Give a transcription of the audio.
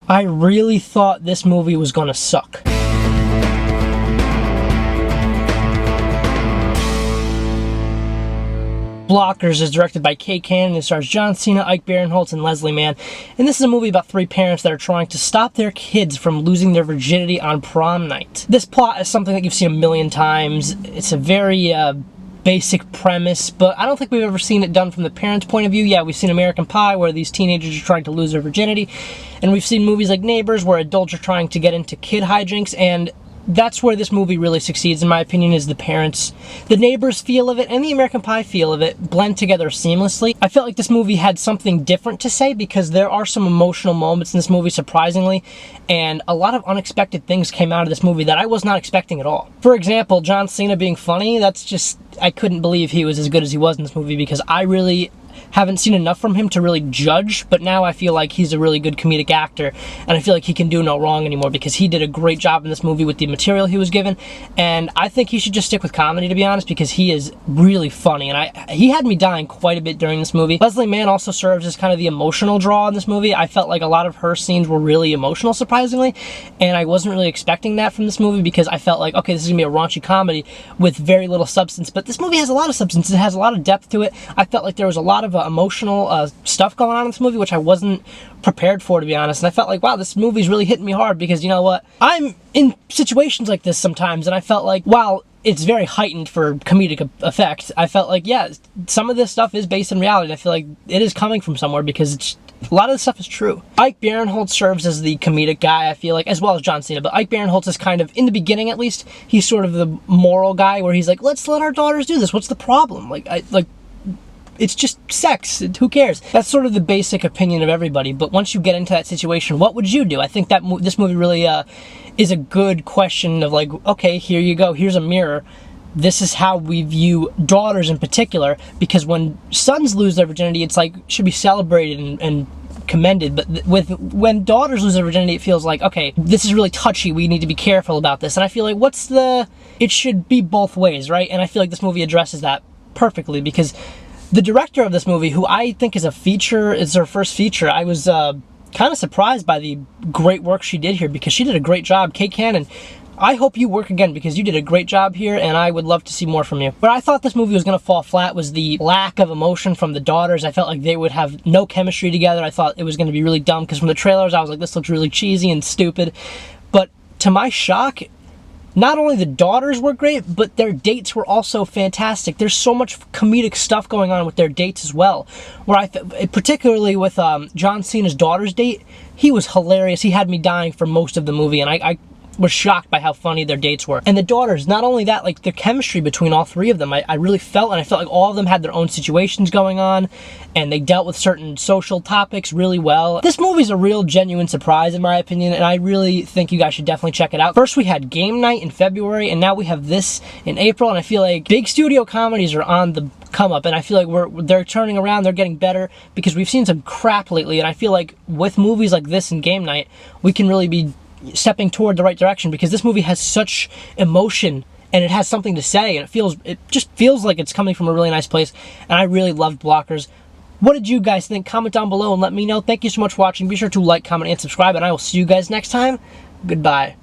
I really thought this movie was gonna suck. Blockers is directed by Kay Cannon and stars John Cena, Ike Barinholtz, and Leslie Mann. And this is a movie about three parents that are trying to stop their kids from losing their virginity on prom night. This plot is something that you've seen a million times. It's a very basic premise, but I don't think we've ever seen it done from the parents' point of view. Yeah, we've seen American Pie, where these teenagers are trying to lose their virginity, and we've seen movies like Neighbors, where adults are trying to get into kid hijinks, and that's where this movie really succeeds, in my opinion, is the parents. The Neighbors feel of it and the American Pie feel of it blend together seamlessly. I felt like this movie had something different to say because there are some emotional moments in this movie, surprisingly, and a lot of unexpected things came out of this movie that I was not expecting at all. For example, John Cena being funny, that's just, I couldn't believe he was as good as he was in this movie because I really haven't seen enough from him to really judge, but now I feel like he's a really good comedic actor, and I feel like he can do no wrong anymore because he did a great job in this movie with the material he was given, and I think he should just stick with comedy, to be honest, because he is really funny, and he had me dying quite a bit during this movie. Leslie Mann also serves as kind of the emotional draw in this movie. I felt like a lot of her scenes were really emotional, surprisingly, and I wasn't really expecting that from this movie because I felt like, okay, this is gonna be a raunchy comedy with very little substance, but this movie has a lot of substance. It has a lot of depth to it. I felt like there was a lot of emotional stuff going on in this movie, which I wasn't prepared for, to be honest, and I felt like, wow, this movie's really hitting me hard because, you know what, I'm in situations like this sometimes, and I felt like, wow, it's very heightened for comedic effect. I felt like, yeah, some of this stuff is based in reality, and I feel like it is coming from somewhere because it's, a lot of this stuff is true. Ike Barinholtz serves as the comedic guy, I feel like, as well as John Cena, but Ike Barinholtz is kind of, in the beginning at least, he's sort of the moral guy where he's like, let's let our daughters do this, what's the problem? It's just sex, who cares? That's sort of the basic opinion of everybody, but once you get into that situation, what would you do? I think that this movie really is a good question of like, okay, here you go, here's a mirror. This is how we view daughters in particular, because when sons lose their virginity, it's like, should be celebrated and commended, but when daughters lose their virginity, it feels like, okay, this is really touchy, we need to be careful about this, and I feel like, it should be both ways, right? And I feel like this movie addresses that perfectly, because the director of this movie, who I think is it's her first feature, I was kind of surprised by the great work she did here because she did a great job. Kay Cannon, I hope you work again because you did a great job here and I would love to see more from you. But I thought this movie was going to fall flat was the lack of emotion from the daughters. I felt like they would have no chemistry together. I thought it was going to be really dumb because from the trailers I was like, this looks really cheesy and stupid. But to my shock, not only the daughters were great, but their dates were also fantastic. There's so much comedic stuff going on with their dates as well. Where particularly with John Cena's daughter's date, he was hilarious. He had me dying for most of the movie, and I was shocked by how funny their dates were. And the daughters, not only that, like the chemistry between all three of them, I really felt, and I felt like all of them had their own situations going on, and they dealt with certain social topics really well. This movie's a real genuine surprise in my opinion, and I really think you guys should definitely check it out. First we had Game Night in February, and now we have this in April, and I feel like big studio comedies are on the come up, and I feel like they're turning around, they're getting better, because we've seen some crap lately, and I feel like with movies like this and Game Night, we can really be stepping toward the right direction because this movie has such emotion and it has something to say, and it just feels like it's coming from a really nice place, and I really loved Blockers. What did you guys think? Comment down below and let me know. Thank you so much for watching. Be sure to like, comment, and subscribe, and I will see you guys next time. Goodbye.